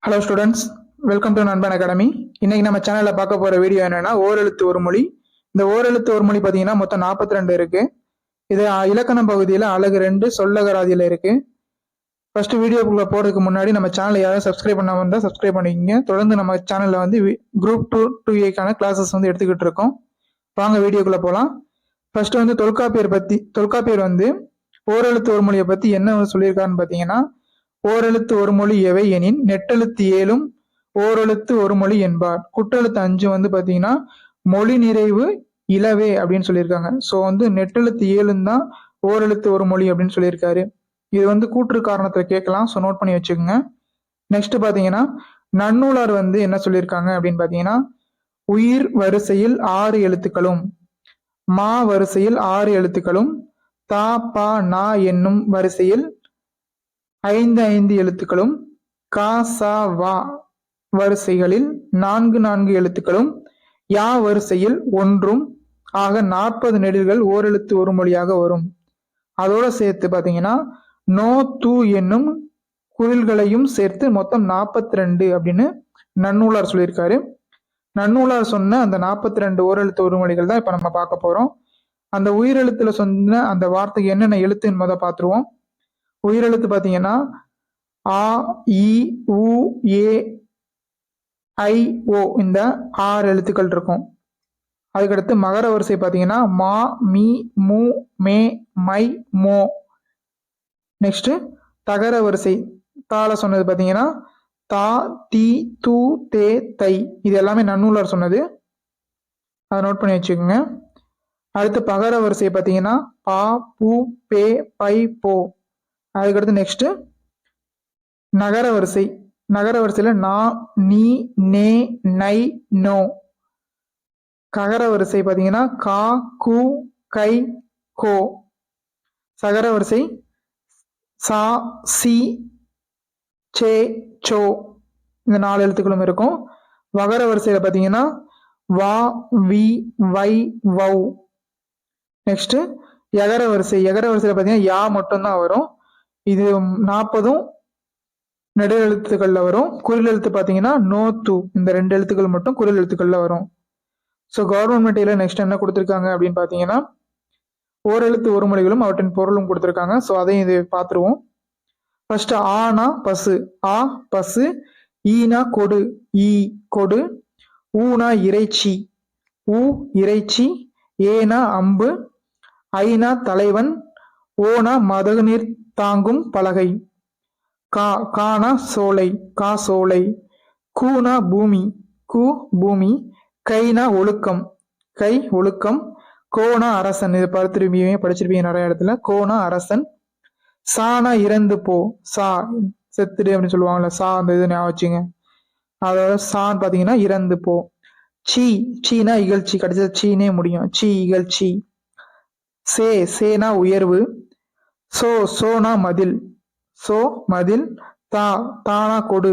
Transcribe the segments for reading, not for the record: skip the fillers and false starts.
Hello students, welcome to நண்பன் academy. இன்னைக்கு நம்ம சேனல்ல பார்க்க போற வீடியோ என்னன்னா ஓரெழுத்து ஒரு மொழி. இந்த ஓரெழுத்து ஒரு மொழி பார்த்தீங்கன்னா மொத்தம் 42 இருக்கு. இது இலக்கணம் பகுதியில் அழகு 2 சொல்லகராதியில இருக்கு. ஃபர்ஸ்ட் வீடியோக்குள்ள போறதுக்கு முன்னாடி நம்ம சேனலை யாரும் சப்ஸ்கிரைப் பண்ணாம இருந்தால் சப்ஸ்கிரைப் பண்ணிக்கோங்க. தொடர்ந்து நம்ம சேனல்ல வந்து குரூப் 2A கிளாஸஸ் வந்து எடுத்துக்கிட்டு இருக்கோம். வாங்க வீடியோக்குள்ள போகலாம். ஃபர்ஸ்ட் வந்து தொல்காப்பியர் வந்து ஓரெழுத்து ஒரு மொழியை பத்தி என்ன சொல்லியிருக்காருன்னு பார்த்தீங்கன்னா, ஓரெழுத்து ஒரு மொழி எவை எனின் நெட்டெழுத்து 7 ஓரெழுத்து ஒரு மொழி என்பார். குற்றெழுத்து 5 வந்து பாத்தீங்கன்னா மொழி நிறைவு இலவே அப்படின்னு சொல்லியிருக்காங்க. ஸோ வந்து நெட்டெழுத்து 7 தான் ஓரெழுத்து ஒரு மொழி அப்படின்னு சொல்லியிருக்காரு. இது வந்து கூற்று காரணத்தை கேட்கலாம். ஸோ நோட் பண்ணி வச்சுக்கோங்க. நெக்ஸ்ட் பாத்தீங்கன்னா நன்னூலார் வந்து என்ன சொல்லியிருக்காங்க அப்படின்னு பாத்தீங்கன்னா, உயிர் வரிசையில் 6 எழுத்துக்களும் மா வரிசையில் 6 எழுத்துக்களும் தா பா நா என்னும் வரிசையில் 5 எழுத்துக்களும் கா சா வா வரிசைகளில் 4 எழுத்துக்களும் யா வரிசையில் 1 ஆக 40 நெடில்கள் ஓரெழுத்து ஒரு மொழியாக வரும். அதோட சேர்த்து பாத்தீங்கன்னா நோ தூ என்னும் குரில்களையும் சேர்த்து மொத்தம் 42 அப்படின்னு நன்னூலார் சொல்லியிருக்காரு. நன்னூலார் சொன்ன அந்த 42 ஓரெழுத்து ஒரு மொழிகள் தான் இப்ப நம்ம பார்க்க போறோம். அந்த உயிரெழுத்துல சொன்ன அந்த வார்த்தைக்கு என்னென்ன எழுத்துன்னு முத பார்த்துருவோம். உயிரெழுத்து பாத்தீங்கன்னா ஆ இ உ ஏ ஐ ஓ இந்த 6 எழுத்துக்கள் இருக்கும். அதுக்கடுத்து மகர வரிசை பாத்தீங்கன்னா மா மீ மூ மே மை மோ. நெக்ஸ்ட் தகர வரிசை தால சொன்னது பாத்தீங்கன்னா தா தி து தே தை. இது எல்லாமே நன்னூலார் சொன்னது, அதை நோட் பண்ணி வச்சுக்கோங்க. அடுத்து பகர வரிசை பாத்தீங்கன்னா பா பூ பே பை போ. அதுக்கடுத்து நெக்ஸ்ட் நகர வரிசையில நா நீ நே நை நோ. ககர வரிசை பாத்தீங்கன்னா கா கு கை கோ. சகர வரிசை சா சி சே சோ. இந்த 4 எழுத்துக்களும் இருக்கும். வகர வரிசையில பாத்தீங்கன்னா வா வி வை வௌ. நெக்ஸ்ட் எகர வரிசையில பாத்தீங்கன்னா யா மட்டும்தான் வரும். இது 40 நெடு எழுத்துக்கள்ல வரும். குறில் எழுத்து பாத்தீங்கன்னா நோ து. இந்த 2 எழுத்துக்கள் மட்டும் குறில் எழுத்துக்கள்ல வரும். ஸோ கவர்மெண்ட் மெட்டீரியல் நெக்ஸ்ட் என்ன கொடுத்துருக்காங்க அப்படின்னு பாத்தீங்கன்னா ஓரெழுத்து ஒரு மொழிகளும் அவற்றின் பொருளும் கொடுத்துருக்காங்க. ஸோ அதையும் இது பார்த்துருவோம். ஃபர்ஸ்ட் ஆனா பசு, ஆ பசு. ஈனா கொடு, ஈ கொடு. ஊனா இறைச்சி, ஊ இறைச்சி. ஏனா அம்பு. ஐனா தலைவன். ஓனா மதகு நீர் தாங்கும் பலகை. கானா சோலை, கா சோலை. கூனா பூமி, கு பூமி. கைனா ஒழுக்கம், கை ஒழுக்கம். கோனா அரசன், இது படிச்சிருப்பீங்க நிறைய இடத்துல. கோனா அரசன். சானா இறந்து போ, சா செத்துடு அப்படின்னு சொல்லுவாங்கல்ல, சா அந்த இது ஞாபகம் வச்சுங்க. அதோட சான்னு பாத்தீங்கன்னா இறந்து போ. சீனா இகழ்ச்சி, கடைசியில் சீனே முடியும், சீ இகழ்ச்சி. சேனா உயர்வு. சோனா மதில், சோ மதில். தானா கொடு,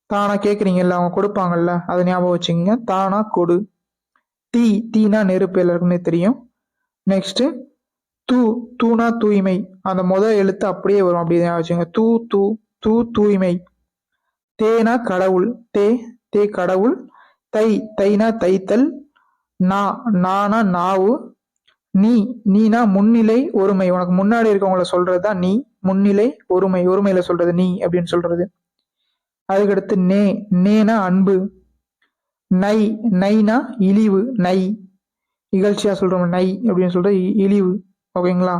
தானா கேக்குறீங்கல்ல, அவங்க கொடுப்பாங்கல்ல, அதை ஞாபகம் வச்சுக்கோங்க. தானா கொடு. தீனா நெருப்பு, எல்லாருக்குமே தெரியும். நெக்ஸ்ட் தூனா தூய்மை. அந்த முதல் எழுத்து அப்படியே வரும், அப்படி ஞாபகம் வச்சுங்க. தூ தூய்மை. தேனா கடவுள், தே கடவுள். தைனா தைத்தல். நானா நாவு. நீனா முன்னிலை ஒருமை. உனக்கு முன்னாடி இருக்கவங்கள சொல்றதுதான் நீ. முன்னிலை ஒருமையில சொல்றது நீ அப்படின்னு சொல்றது. அதுக்கடுத்து நேனா அன்பு. நைனா இழிவு, நை இகழ்ச்சியா சொல்றோம், நை அப்படின்னு சொல்ற இழிவு. ஓகேங்களா.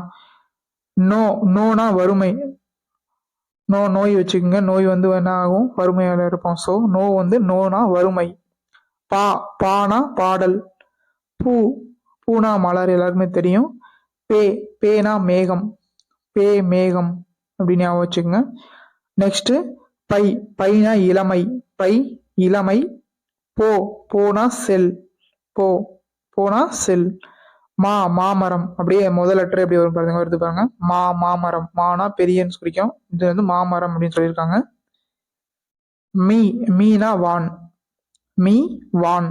நோனா வறுமை. நோய் வச்சுக்கோங்க. நோய் வந்து என்ன ஆகும், வறுமையால இருப்போம். ஸோ நோனா வறுமை. பானா பாடல். பூனா மலர், எல்லாருக்குமே தெரியும். பேனா மேகம், மேகம் அப்படின்னு ஞாபகம் வச்சுக்கோங்க. நெக்ஸ்ட் பைனா இளமை, இளமை. போனா செல், போனா செல். மாமரம், அப்படியே முதல் லெட்டர் எப்படி வரும் பாருங்க, வருது பாருங்க. மாமரம். மானா பெரியன்னு குறிக்கும், இது வந்து மாமரம் அப்படின்னு சொல்லியிருக்காங்க. மீனா வான், வான்.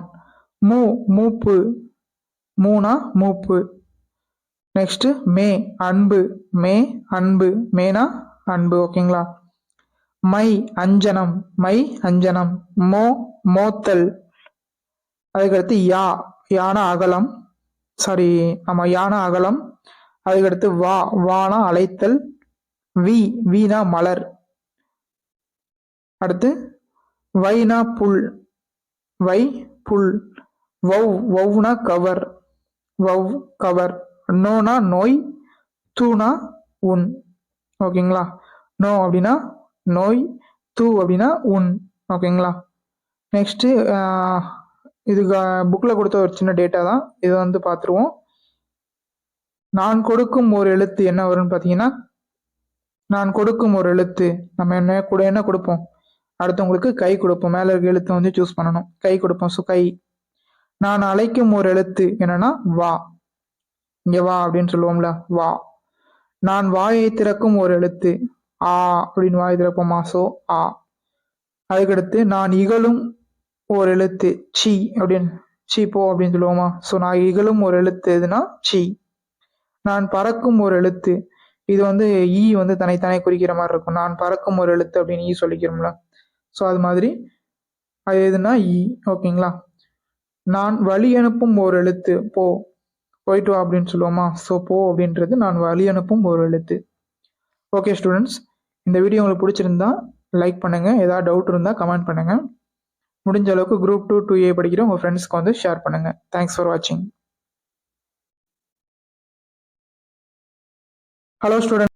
மூப்பு, மூனா மூப்பு. நெக்ஸ்ட் அன்பு, அன்பு. மேனா அன்பு. ஓகேங்களா. மை அஞ்சனம், மை அஞ்சனம். மோ மோத்தல். அதுக்கடுத்து யா, யான அகலம். சாரி, ஆமா, யான அகலம். அதுக்கடுத்து வா, வானா அழைத்தல். வி, வீணா மலர். அடுத்து வைனா புல், வை புல். வௌ, வௌனா கவர், வௌ கவர். நோனா நோய், தூனா உன். ஓகேங்களா? நோ அப்படின்னா நோய், தூ அப்படின்னா உன். ஓகேங்களா? நெக்ஸ்ட் இது புக்ல கொடுத்த ஒரு சின்ன டேட்டா தான், இதை வந்து பார்த்துருவோம். நான் கொடுக்கும் ஒரு எழுத்து என்ன வரும்னு பார்த்தீங்கன்னா, நான் கொடுக்கும் ஒரு எழுத்து நம்ம என்ன கொடுப்போம், அடுத்தவங்களுக்கு கை கொடுப்போம். மேல இருக்க எழுத்தை வந்து சூஸ் பண்ணணும், கை கொடுப்போம். ஸோ கை. நான் அழைக்கும் ஒரு எழுத்து என்னன்னா வா, இங்க வா அப்படின்னு சொல்லுவோம்ல, வா. நான் வாயை திறக்கும் ஒரு எழுத்து ஆ அப்படின்னு வாயை திறப்போமா, ஸோ ஆ. அதுக்கடுத்து நான் இகழும் ஒரு எழுத்து சி அப்படின்னு, சி போ அப்படின்னு சொல்லுவோமா, ஸோ நான் இகழும் ஒரு எழுத்து எதுனா சி. நான் பறக்கும் ஒரு எழுத்து, இது வந்து ஈ வந்து தனித்தனே குறிக்கிற மாதிரி இருக்கும். நான் பறக்கும் ஒரு எழுத்து அப்படின்னு ஈ சொல்லிக்கிறோம்ல, ஸோ அது மாதிரி அது எதுனா ஈ. ஓகேங்களா? நான் வழி அனுப்பும் ஒரு எழுத்து போ, போயிட்டு வா அப்படின்னு சொல்லுவோமா, ஸோ போ அப்படின்றது நான் வழி அனுப்பும் ஒரு எழுத்து. ஓகே ஸ்டூடெண்ட்ஸ், இந்த வீடியோ உங்களுக்கு பிடிச்சிருந்தா லைக் பண்ணுங்க, ஏதாவது டவுட் இருந்தால் கமெண்ட் பண்ணுங்க. முடிஞ்ச அளவுக்கு குரூப் 2 2A படிக்கிற உங்கள் ஃப்ரெண்ட்ஸ்க்கு வந்து ஷேர் பண்ணுங்க. தேங்க்ஸ் ஃபார் வாட்சிங். Hello student.